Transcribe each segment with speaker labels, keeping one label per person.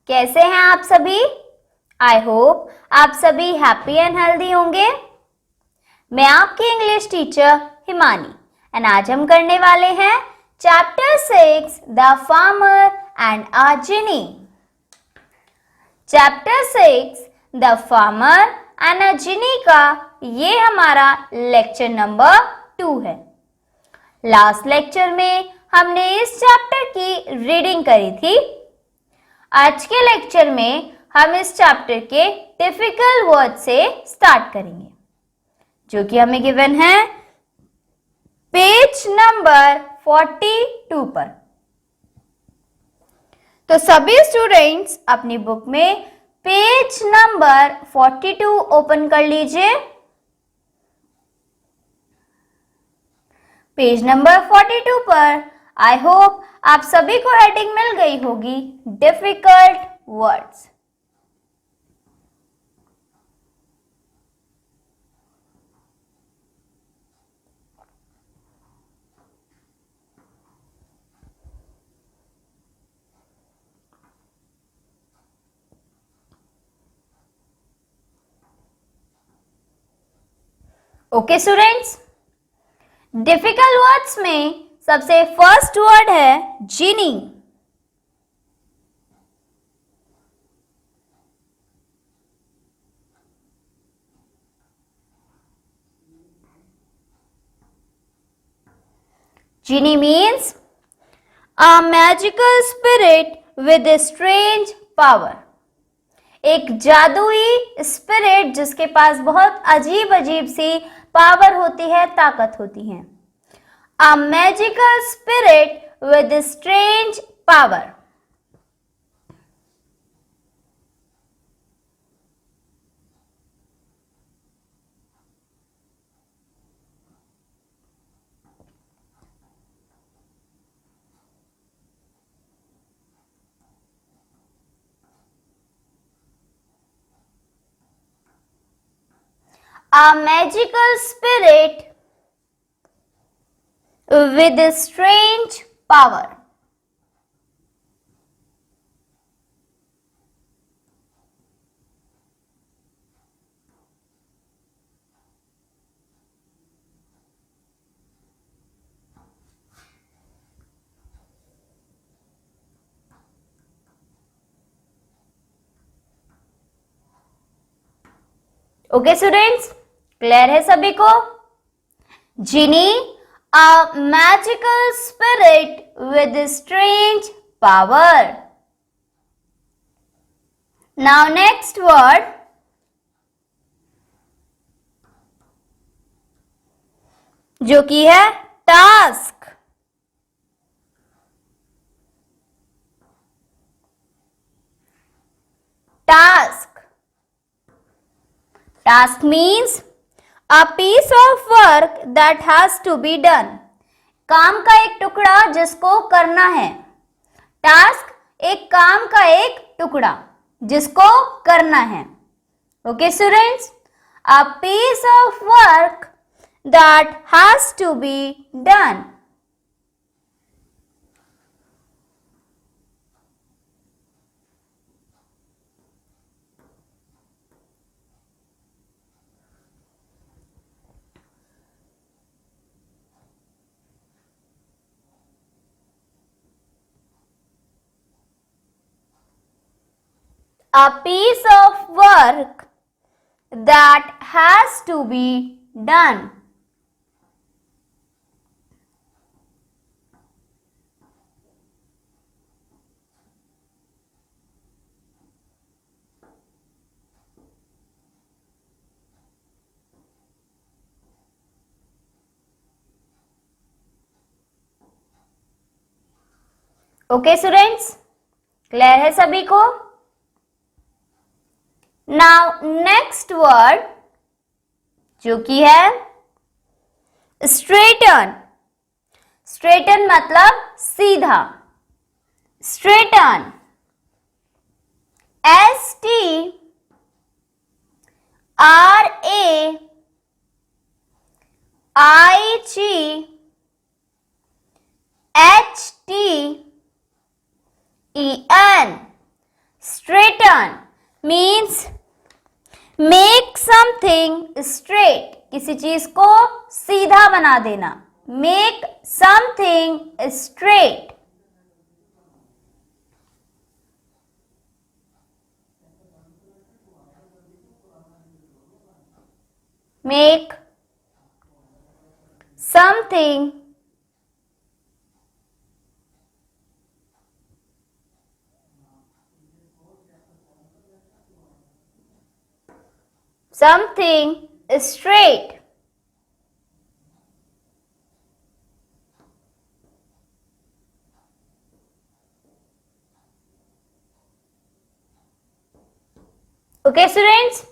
Speaker 1: कैसे हैं आप सभी? आई होप आप सभी हैप्पी एंड हेल्दी होंगे। मैं आपकी इंग्लिश टीचर हिमानी एंड आज हम करने वाले हैं chapter 6 the farmer and a genie. Chapter 6 the farmer and a genie का ये हमारा लेक्चर नंबर 2 है। लास्ट लेक्चर में हमने इस चैप्टर की रीडिंग करी थी। आज के लेक्चर में हम इस चैप्टर के डिफिकल्ट वर्ड से स्टार्ट करेंगे, जो कि हमें गिवन है पेज नंबर 42 पर। तो सभी स्टूडेंट्स अपनी बुक में पेज नंबर 42 ओपन कर लीजिए। पेज नंबर 42 पर आई होप आप सभी को हेडिंग मिल गई होगी, difficult words. Okay students, difficult words में सबसे फर्स्ट वर्ड है genie. Genie means a magical spirit with a strange power. एक जादुई स्पिरिट जिसके पास बहुत अजीब अजीब सी पावर होती है, ताकत होती है। A magical spirit with strange power. A magical spirit with a strange power. Okay students, clear है सभी को? जिनी a magical spirit with strange power. Now next word जो कि है task. Task means a piece of work that has to be done. काम का एक टुकड़ा जिसको करना है। टास्क एक काम का एक टुकड़ा जिसको करना है। Okay students, a piece of work that has to be done. A piece of work that has to be done. Okay students, clear है सभी को? नाउ नेक्स्ट वर्ड जो कि है स्ट्रेटन। स्ट्रेटन मतलब सीधा। Straighten STRAIGHTEN means make something straight, किसी चीज को सीधा बना देना, make something straight. Make something straight. Okay students,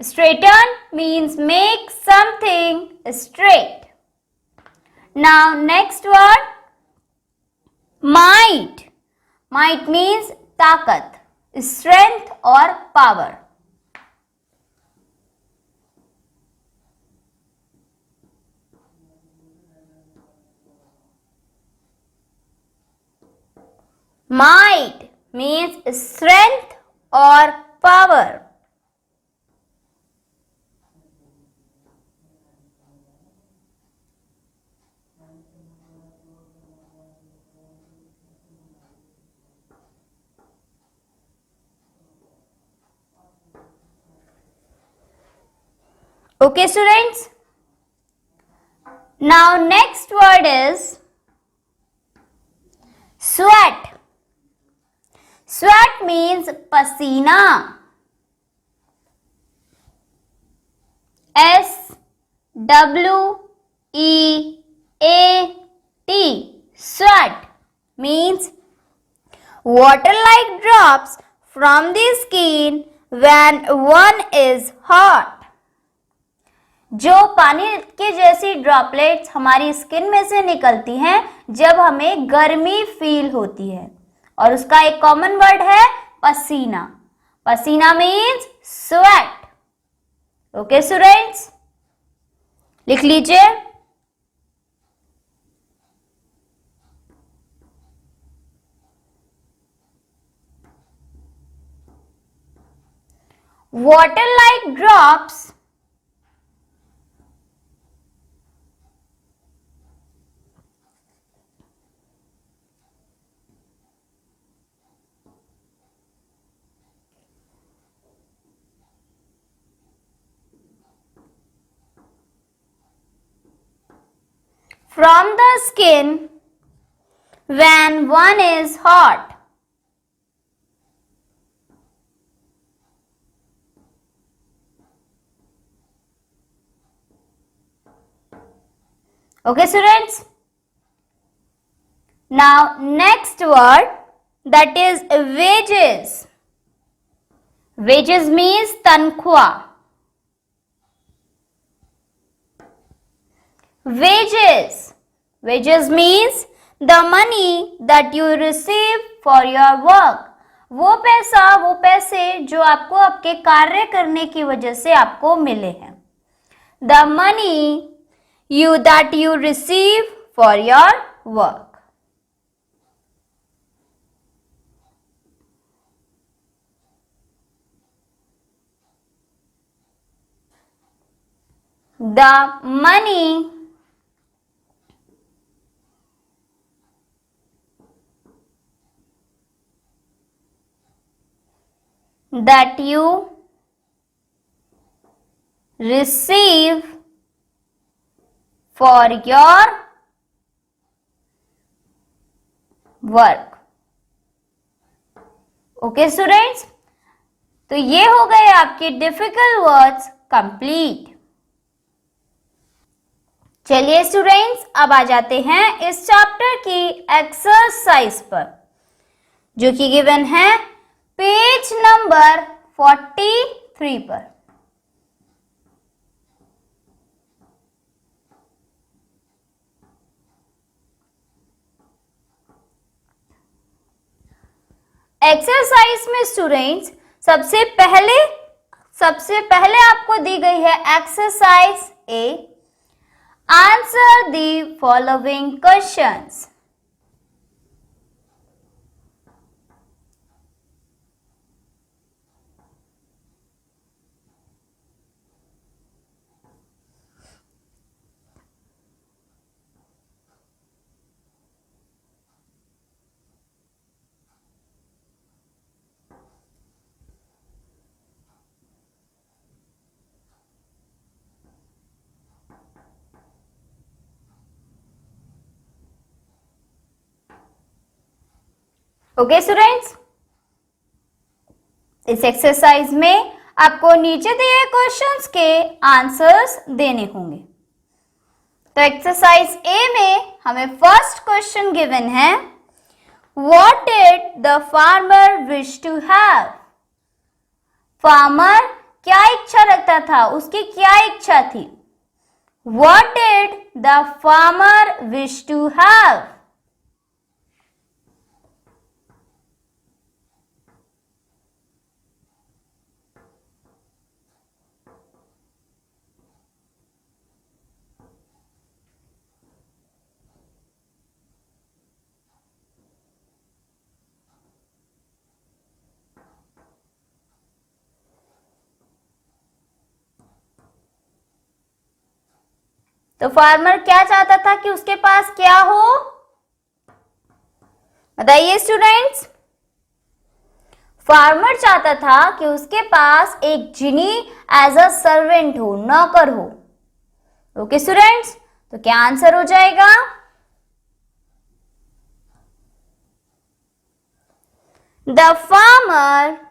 Speaker 1: straighten means make something straight. Now next word, might. Might means ताकत, strength or power. Might means strength or power. Okay students, now next word is sweat. Sweat means pasina. S-W-E-A-T. Sweat means water-like drops from the skin when one is hot. जो पानी के जैसी droplets हमारी skin में से निकलती हैं जब हमें गर्मी फील होती है, और उसका एक कॉमन वर्ड है पसीना. पसीना मीन्स स्वेट. ओके स्टूडेंट्स, लिख लीजिए. Water like drops from the skin when one is hot. Okay students, now next word, that is wages. Wages means तनख्वाह. Wages. Wages means the money that you receive for your work. वो पैसे जो आपको आपके कार्य करने की वजह से आपको मिले हैं. The money that you receive for your work. The money that you receive for your work. Okay students, तो ये हो गए आपके डिफिकल्ट वर्ड्स कंप्लीट. चलिए स्टूडेंट्स, अब आ जाते हैं इस चैप्टर की एक्सरसाइज पर, जो कि गिवन है पेज नंबर 43 पर. एक्सरसाइज में स्टूडेंट्स सबसे पहले आपको दी गई है exercise A. Answer the following questions. Okay students, इस एक्सरसाइज में आपको नीचे दिए क्वेश्चंस के आंसर्स देने होंगे। तो एक्सरसाइज ए में हमें फर्स्ट क्वेश्चन गिवन है, what did the farmer wish to have. Farmer क्या इच्छा रखता था, उसकी क्या इच्छा थी। What did the farmer wish to have. तो फार्मर क्या चाहता था कि उसके पास क्या हो, बताइए स्टूडेंट्स। फार्मर चाहता था कि उसके पास एक जिनी एज अ सर्वेंट हो, नौकर हो। ओके स्टूडेंट्स, तो क्या आंसर हो जाएगा। The farmer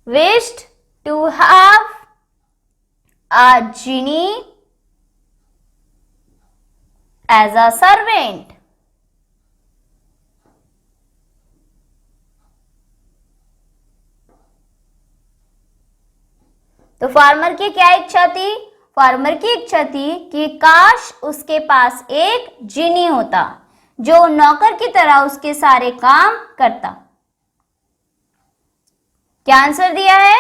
Speaker 1: wished to have a genie as a servant. तो फार्मर की क्या इच्छा थी, फार्मर की इच्छा थी कि काश उसके पास एक जिनी होता जो नौकर की तरह उसके सारे काम करता। क्या आंसर दिया है,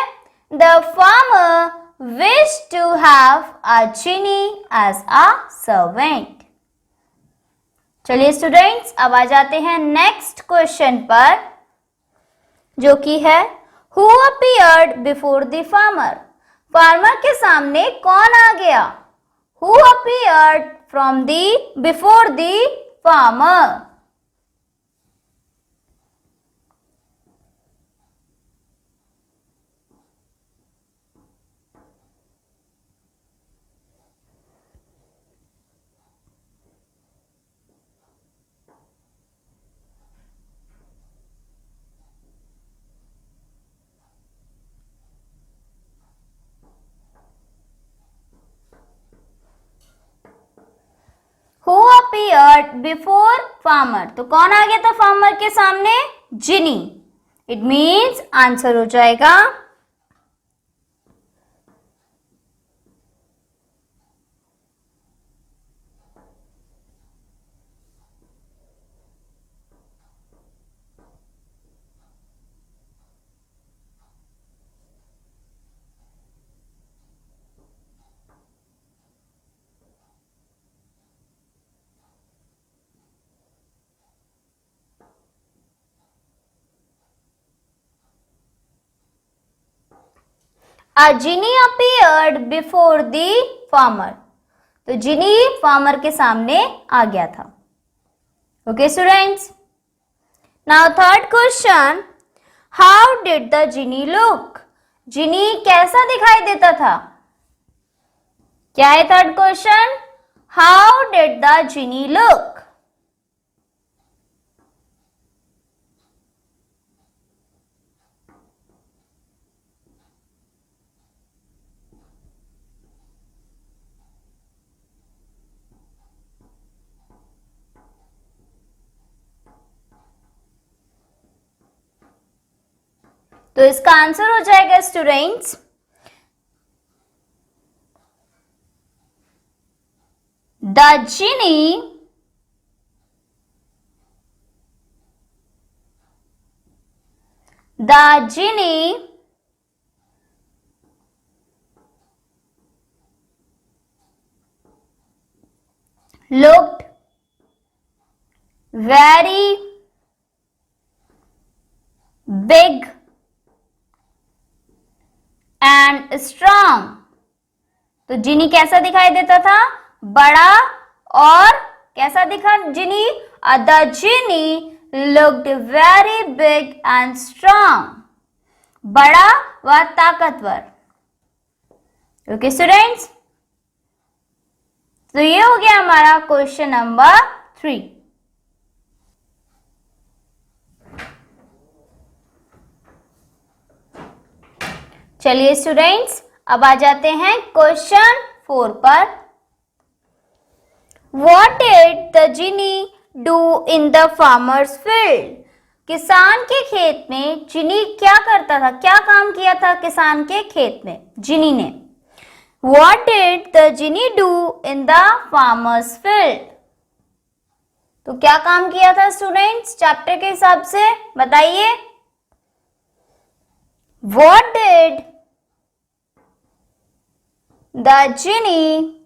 Speaker 1: the farmer wish to have a genie as a servant. चलिए स्टूडेंट्स, अब आ जाते हैं नेक्स्ट क्वेश्चन पर, जो कि है who appeared before the farmer. Farmer के सामने कौन आ गया। Who appeared from the before the farmer. Who appeared before farmer? तो कौन आ गया था फार्मर के सामने, जिनी। इट मीन्स आंसर हो जाएगा A genie appeared before the farmer. तो जिनी फार्मर के सामने आ गया था। Okay students, now third question, how did the genie look. Genie कैसा दिखाई देता था। क्या है third question, how did the genie look. तो इसका आंसर हो जाएगा students, the genie looked very big and strong. तो जिनी कैसा दिखाई देता था, बड़ा और कैसा दिखा genie? The genie looked very big and strong, बड़ा व ताकतवर। ओके स्टूडेंट्स, तो ये हो गया हमारा क्वेश्चन नंबर 3। चलिए स्टूडेंट्स, अब आ जाते हैं क्वेश्चन 4 पर। What did the genie do in the farmer's field? किसान के खेत में जिनी क्या करता था, क्या काम किया था किसान के खेत में जिनी ने? What did the genie do in the farmer's field? तो क्या काम किया था स्टूडेंट्स चैप्टर के हिसाब से बताइए। What did the genie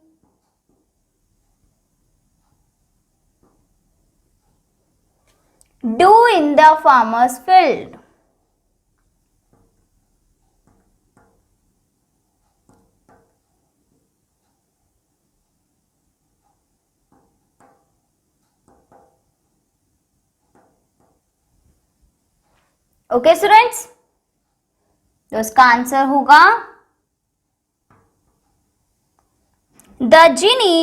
Speaker 1: do in the farmer's field? Okay students, तो इसका आंसर होगा the genie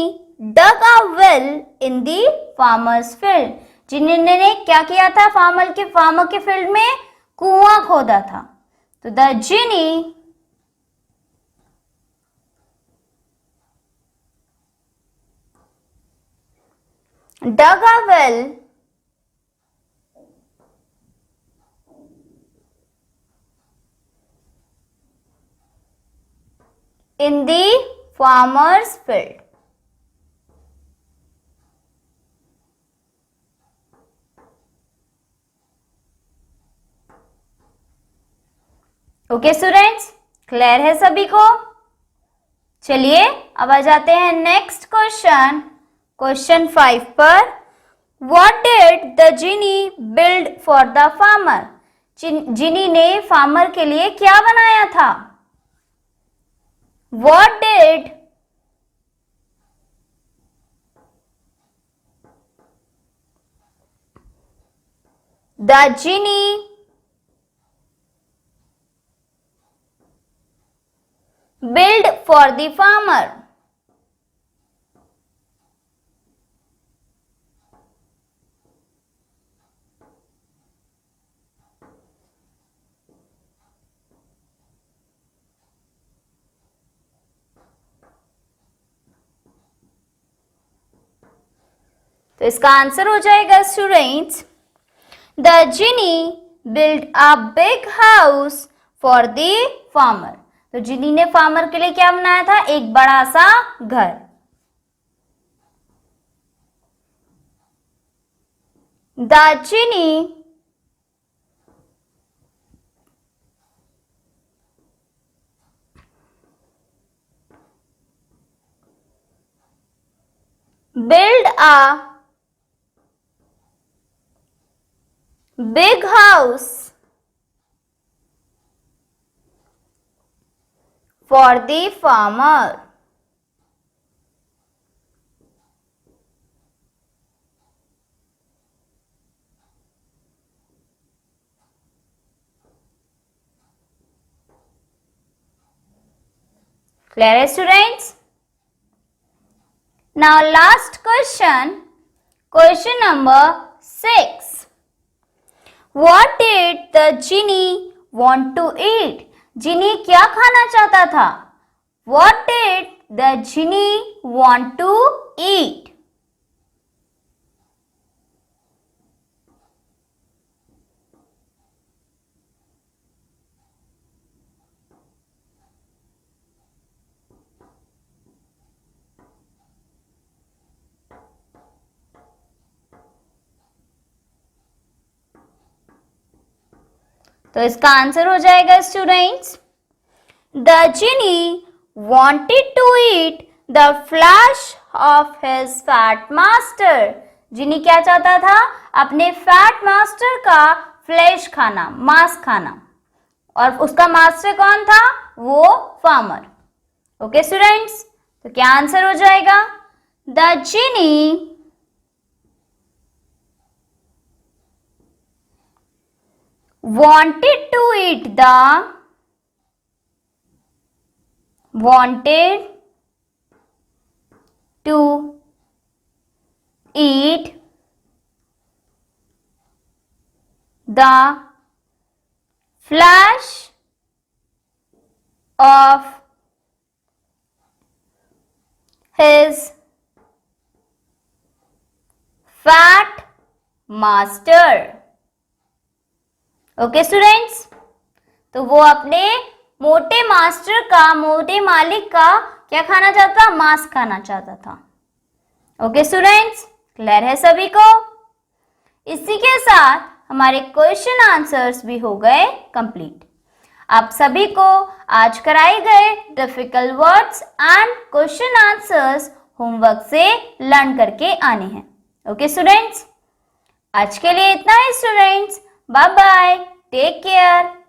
Speaker 1: dug a well in the farmer's field. Genie ने क्या किया था? फार्मर के फील्ड में कुआं खोदा था। तो the genie dug a well in the farmer's field. Okay students, clear है सभी को? चलिए अब आ जाते हैं नेक्स्ट क्वेश्चन, क्वेश्चन 5 पर। What did the genie build for the farmer? जिनी ने फार्मर के लिए क्या बनाया था? What did the genie build for the farmer? तो इसका आंसर हो जाएगा students, the Jini build a big house for the farmer. तो जिनी ने फार्मर के लिए क्या बनाया था? एक बड़ा सा घर। The Jini build a big house for the farmer. Clear students? Now last question, question number 6. What did the genie want to eat? जिनी क्या खाना चाहता था? What did the genie want to eat? तो इसका आंसर हो जाएगा students, the Jini wanted to eat the flesh of his fat master. जिनी क्या चाहता था? अपने फैट मास्टर का फ्लैश खाना, मांस खाना। और उसका मास्टर कौन था? वो फार्मर। ओके स्टूडेंट्स, तो क्या आंसर हो जाएगा? the genie wanted to eat the flesh of his fat master. Okay students, तो वो अपने मोटे मास्टर का, मोटे मालिक का क्या खाना चाहता? मांस खाना चाहता था। ओके स्टूडेंट्स, क्लियर है सभी को? इसी के साथ हमारे क्वेश्चन आंसर्स भी हो गए कंप्लीट। आप सभी को आज कराए गए difficult words and question answers homework से लर्न करके आने हैं। ओके स्टूडेंट्स, आज के लिए इतना ही students. Bye bye, take care.